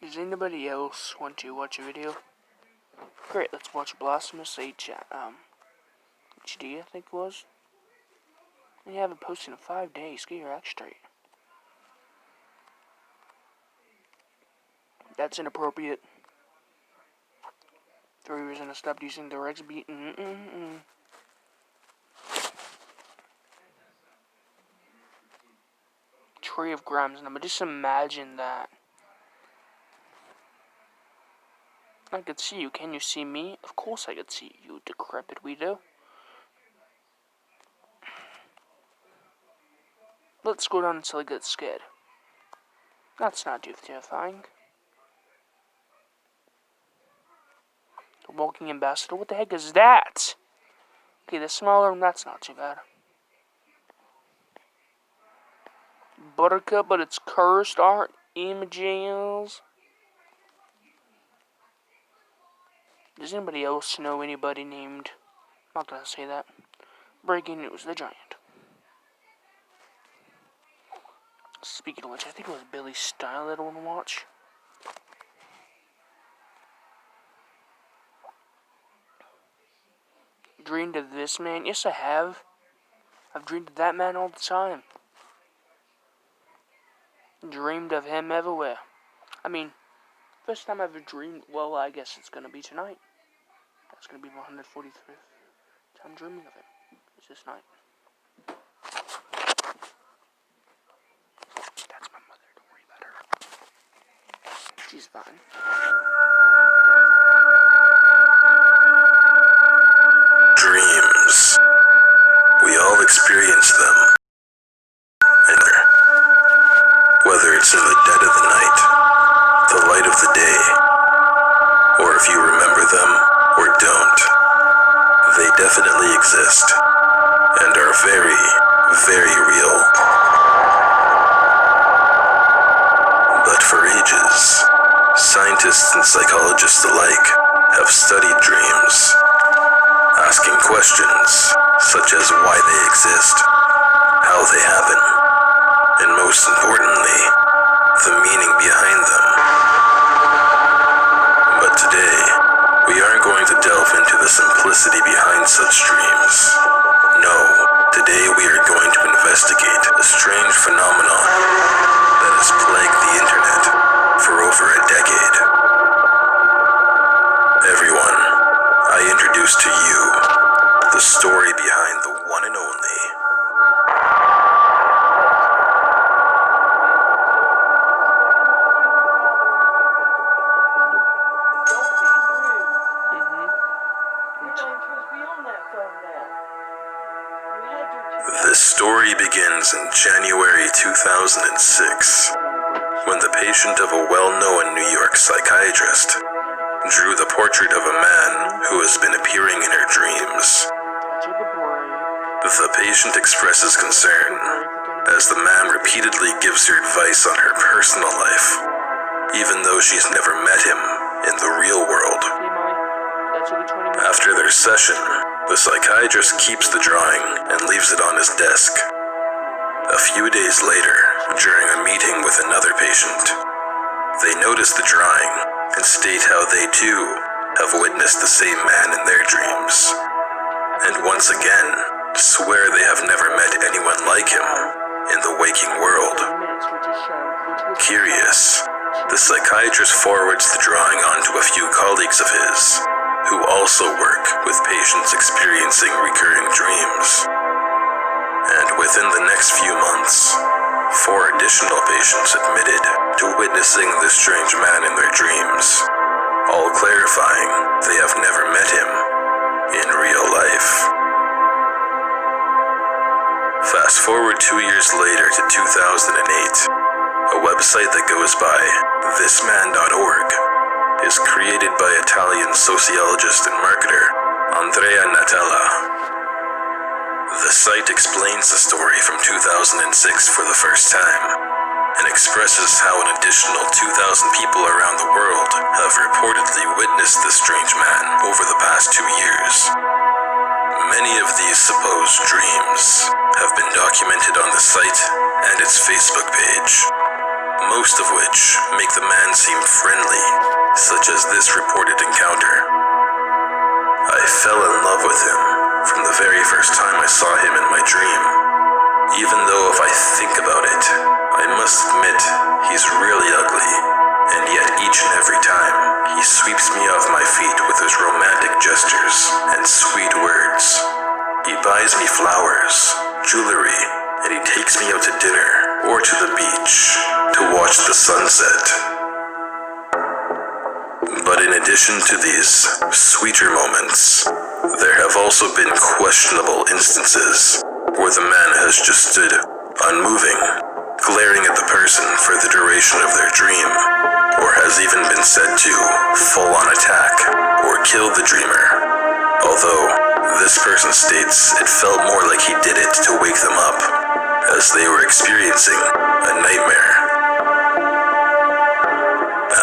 Does anybody else want to watch a video? Great, let's watch Blasphemous HD, I think it was. And you haven't posted in 5 days. Get your act straight. That's inappropriate. 3 reasons I stopped using the Rex beat. Tree of Grimes number. Just imagine that. I could see you. Can you see me? Of course I could see you, decrepit weirdo. Let's go down until I get scared. That's not too terrifying. The Walking Ambassador. What the heck is that? Okay, the smaller one, that's not too bad. Buttercup, but it's cursed art images. Does anybody else know anybody named... I'm not gonna say that. Breaking news, the Giant. Speaking of which, I think it was Billy Style that I want to watch. Dreamed of this man? Yes, I have. I've dreamed of that man all the time. Dreamed of him everywhere. I mean, first time I ever dreamed, well, I guess it's gonna be tonight. That's gonna be my 143th time dreaming of him. It's this night. That's my mother, don't worry about her. She's fine. Dreams. We all experience them. And whether it's in the dead of the night, the light of the day, or if you remember them or don't, they definitely exist and are very, very real. But for ages, scientists and psychologists alike have studied dreams, asking questions such as why they exist, how they happen, and most importantly, the meaning behind them. But today, we aren't going to delve into the simplicity behind such dreams. No, today we are going to investigate a strange phenomenon that has plagued the internet for over a decade. Everyone, I introduce to you the story behind the one and only This story begins in January 2006, when the patient of a well-known New York psychiatrist drew the portrait of a man who has been appearing in her dreams. The patient expresses concern as the man repeatedly gives her advice on her personal life, even though she's never met him in the real world. After their session, the psychiatrist keeps the drawing and leaves it on his desk. A few days later, during a meeting with another patient, they notice the drawing and state how they too have witnessed the same man in their dreams, and once again swear they have never met anyone like him in the waking world. Curious, the psychiatrist forwards the drawing on to a few colleagues of his, who also work with patients experiencing recurring dreams. And within the next few months, 4 additional patients admitted to witnessing this strange man in their dreams, all clarifying they have never met him in real life. Fast forward 2 years later to 2008, a website that goes by thisman.org is created by Italian sociologist and marketer Andrea Natella. The site explains the story from 2006 for the first time and expresses how an additional 2,000 people around the world have reportedly witnessed this strange man over the past 2 years. Many of these supposed dreams have been documented on the site and its Facebook page, most of which make the man seem friendly, such as this reported encounter. I fell in love with him from the very first time I saw him in my dream. Even though if I think about it, I must admit he's really ugly, and yet each and every time he sweeps me off my feet with his romantic gestures and sweet words. He buys me flowers, jewelry, and he takes me out to dinner or to the beach to watch the sunset. But in addition to these sweeter moments, there have also been questionable instances where the man has just stood unmoving, glaring at the person for the duration of their dream, or has even been said to full-on attack or kill the dreamer, although this person states it felt more like he did it to wake them up, as they were experiencing a nightmare.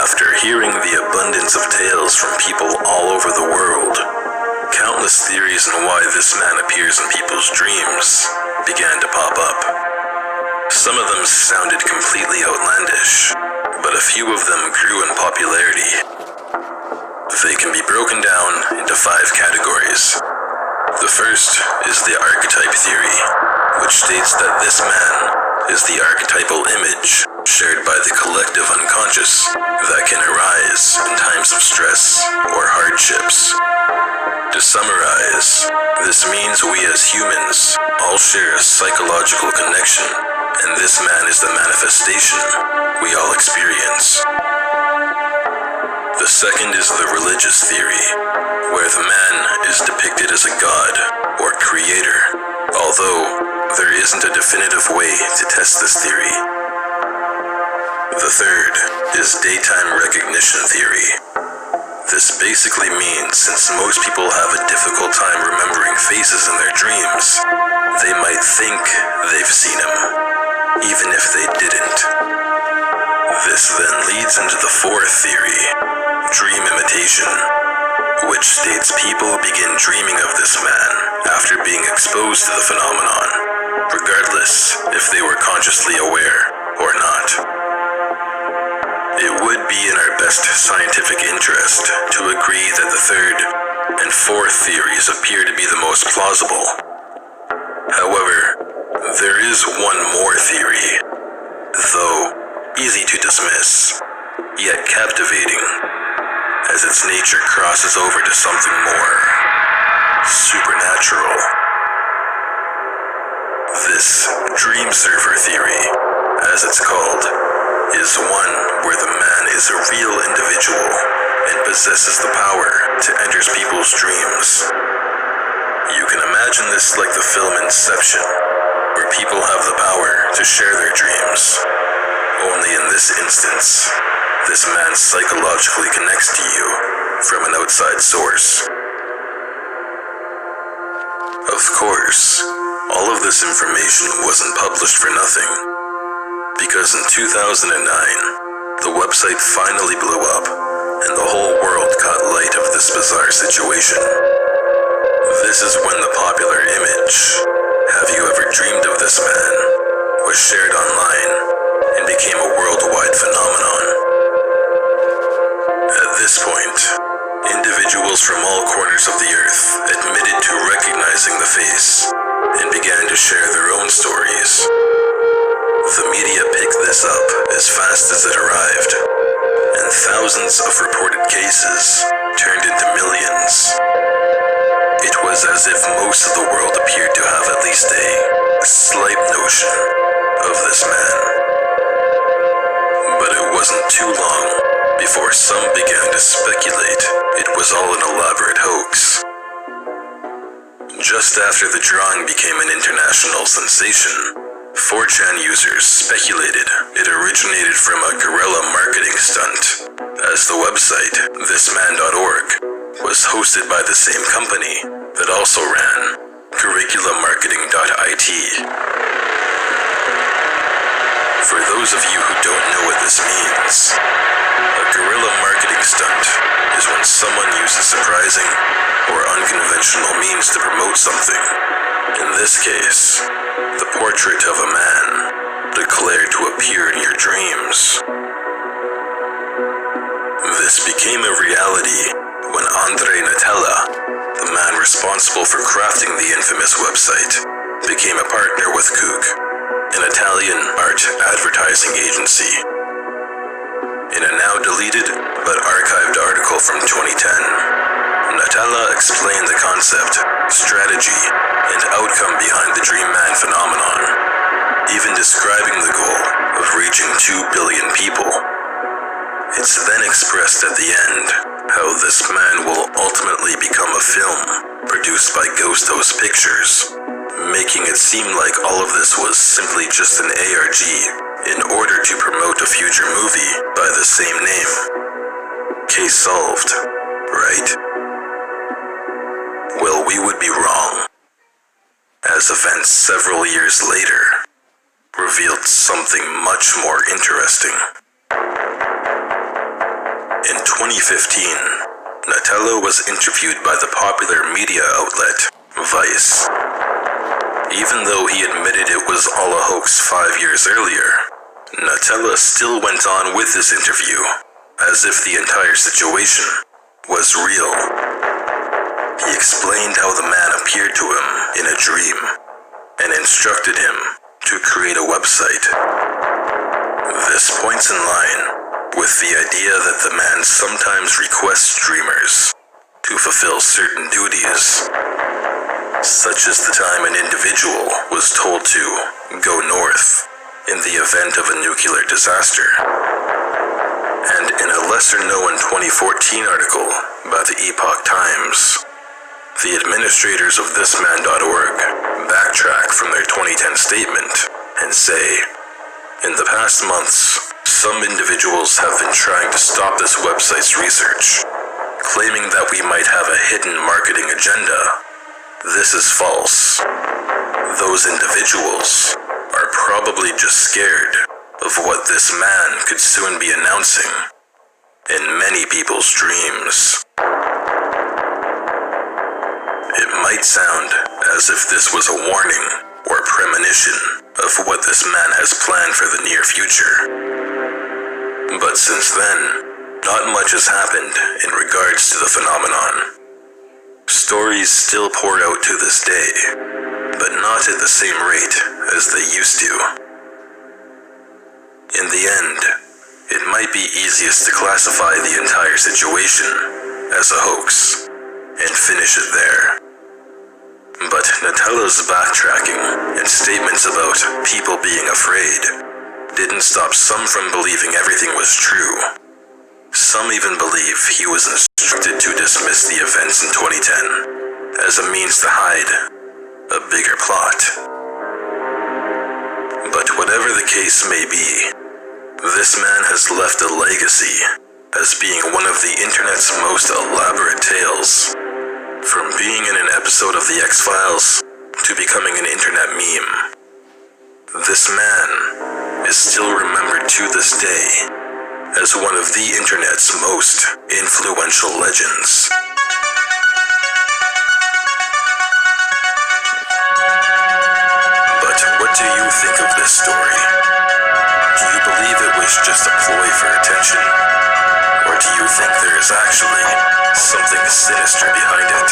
After hearing the abundance of tales from people all over the world, countless theories on why this man appears in people's dreams began to pop up. Some of them sounded completely outlandish, but a few of them grew in popularity. They can be broken down into 5 categories. The first is the archetype theory, which states that this man is the archetypal image shared by the collective unconscious that can arise in times of stress or hardships. To summarize, this means we as humans all share a psychological connection, and this man is the manifestation we all experience. The second is the religious theory, where the man is depicted as a god or creator, although there isn't a definitive way to test this theory. The third is daytime recognition theory. This basically means since most people have a difficult time remembering faces in their dreams, they might think they've seen him, even if they didn't. This then leads into the fourth theory, dream imitation, which states people begin dreaming of this man after being exposed to the phenomenon, regardless if they were consciously aware or not. It would be in our best scientific interest to agree that the third and fourth theories appear to be the most plausible. However, there is one more theory, though easy to dismiss, yet captivating, as its nature crosses over to something more supernatural. This dream surfer theory, as it's called, is one where the man is a real individual and possesses the power to enter people's dreams. You can imagine this like the film Inception, where people have the power to share their dreams. Only in this instance, this man psychologically connects to you from an outside source. Of course, all of this information wasn't published for nothing, because in 2009, the website finally blew up, and the whole world caught light of this bizarre situation. This is when the popular image, "Have you ever dreamed of this man?" was shared online and became a worldwide phenomenon. At this point, individuals from all corners of the earth admitted to recognizing the face and began to share their own stories. The media picked this up as fast as it arrived, and thousands of reported cases turned into millions. It was as if most of the world appeared to have at least a slight notion of this man. But it wasn't too long before some began to speculate it was all an elaborate hoax. Just after the drawing became an international sensation, 4chan users speculated it originated from a guerrilla marketing stunt, as the website, thisman.org, was hosted by the same company that also ran curriculamarketing.it. For those of you who don't know what this means, a guerrilla marketing stunt is when someone uses surprising or unconventional means to promote something. In this case, the portrait of a man declared to appear in your dreams. This became a reality when Andrei Natella, the man responsible for crafting the infamous website, became a partner with Kook, an Italian art advertising agency. In a now deleted but archived article from 2010, Natella explained the concept, strategy, and outcome behind the Dream Man phenomenon, even describing the goal of reaching 2 billion people. It's then expressed at the end how this man will ultimately become a film produced by Ghost Host Pictures, making it seem like all of this was simply just an ARG in order to promote a future movie by the same name. Case solved, right? Well, we would be wrong, as events several years later revealed something much more interesting. In 2015, Natella was interviewed by the popular media outlet, Vice. Even though he admitted it was all a hoax 5 years earlier, Natella still went on with this interview, as if the entire situation was real. He explained how the man appeared to him in a dream, and instructed him to create a website. This points in line with the idea that the man sometimes requests dreamers to fulfill certain duties, such as the time an individual was told to go north in the event of a nuclear disaster. And in a lesser-known 2014 article by the Epoch Times, the administrators of thisman.org backtrack from their 2010 statement and say, in the past months, some individuals have been trying to stop this website's research, claiming that we might have a hidden marketing agenda. This is false. Those individuals are probably just scared of what this man could soon be announcing in many people's dreams. It might sound as if this was a warning or premonition of what this man has planned for the near future. But since then, not much has happened in regards to the phenomenon. Stories still pour out to this day, but not at the same rate as they used to. In the end, it might be easiest to classify the entire situation as a hoax and finish it there. But Natella's backtracking and statements about people being afraid didn't stop some from believing everything was true. Some even believe he was instructed to dismiss the events in 2010 as a means to hide a bigger plot. But whatever the case may be, this man has left a legacy as being one of the internet's most elaborate tales. From being in an episode of The X-Files to becoming an internet meme, this man is still remembered to this day as one of the internet's most influential legends. But what do you think of this story? Do you believe it was just a ploy for attention? Or do you think there is actually something sinister behind it?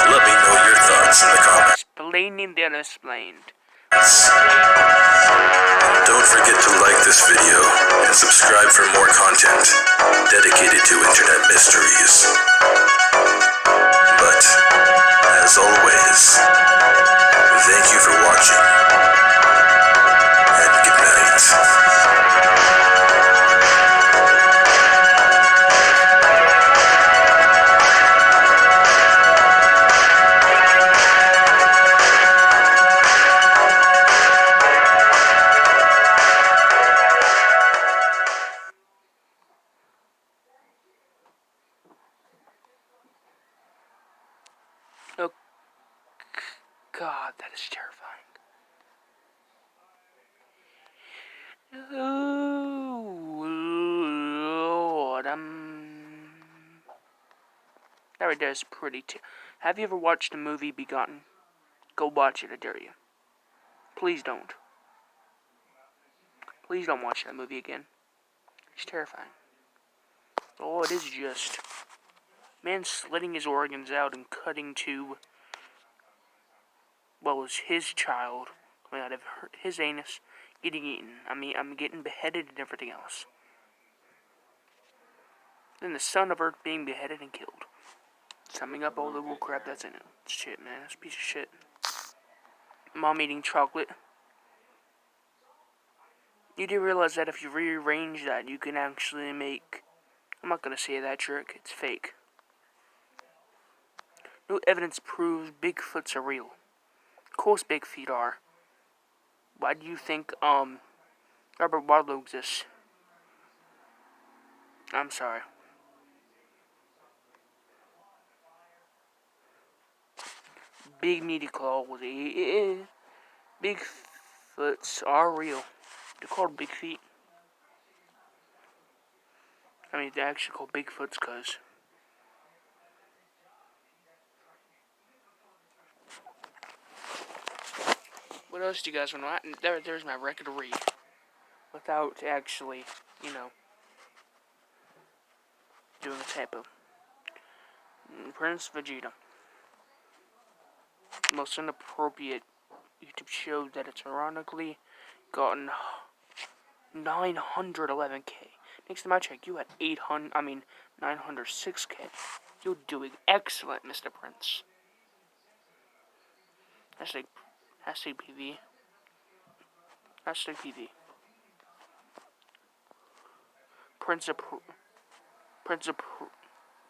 Let me know your thoughts in the comments. Explaining the unexplained. Don't forget to like this video and subscribe for more content dedicated to internet mysteries. But, as always, thank you for watching, and good night. Oh, God, that is terrifying. Oh, Lord, that right there is pretty Have you ever watched the movie Begotten? Go watch it, I dare you. Please don't. Please don't watch that movie again. It's terrifying. All it is just man slitting his organs out and cutting to, well, it was his child coming out of his anus, getting eaten. I'm getting beheaded and everything else. Then the son of Earth being beheaded and killed. Summing up all the bull crap that's in it. Shit, man, that's a piece of shit. Mom eating chocolate. You do realize that if you rearrange that, you can actually make... I'm not gonna say that trick, it's fake. No evidence proves Bigfoots are real. Of course big feet are. Why do you think, Robert Wadlow exists? I'm sorry. Big meaty claws. Bigfoots are real. They're called big feet. I mean, they're actually called Bigfoots because... What else do you guys want to... There's my record to read. Without actually, doing a typo. Prince Vegeta. Most inappropriate YouTube show that it's ironically gotten 911k. Next time I check, you had 906k. You're doing excellent, Mr. Prince. Hashtag PV. Hashtag PV. Prince of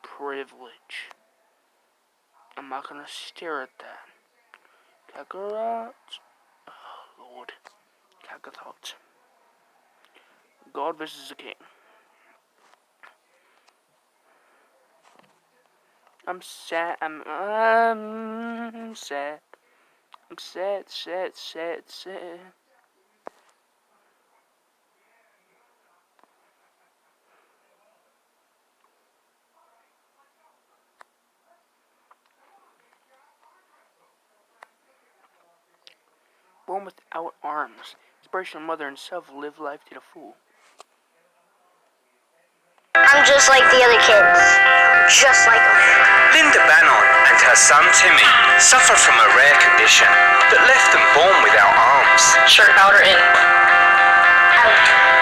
Privilege. I'm not gonna stare at that. Kakarot. Oh, Lord. Kakathot. God versus the King. I'm sad. I'm sad. I'm sad. Born without arms. Inspirational mother and self live life to the full. I'm just like the other kids. Just like them. Linda Bannon and her son Timmy suffer from a rare condition that left them born without arms. Shirt powder in.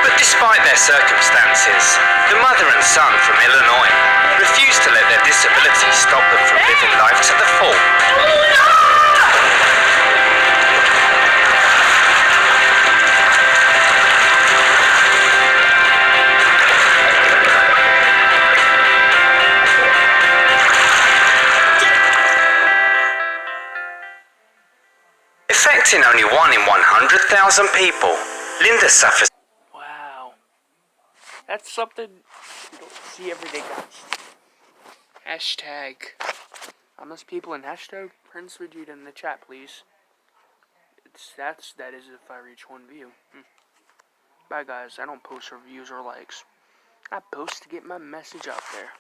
But despite their circumstances, the mother and son from Illinois refuse to let their disability stop them from living life to the full. Affecting only 1 in 100,000 people, Linda suffers. Wow. That's something you don't see every day, guys. Hashtag. Unless people in hashtag Prince Vegeta in the chat, please. That is if I reach 1 view. Bye, guys. I don't post reviews or likes. I post to get my message out there.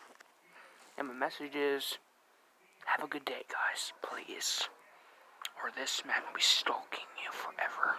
And my message is, have a good day, guys. Please. Or this man will be stalking you forever.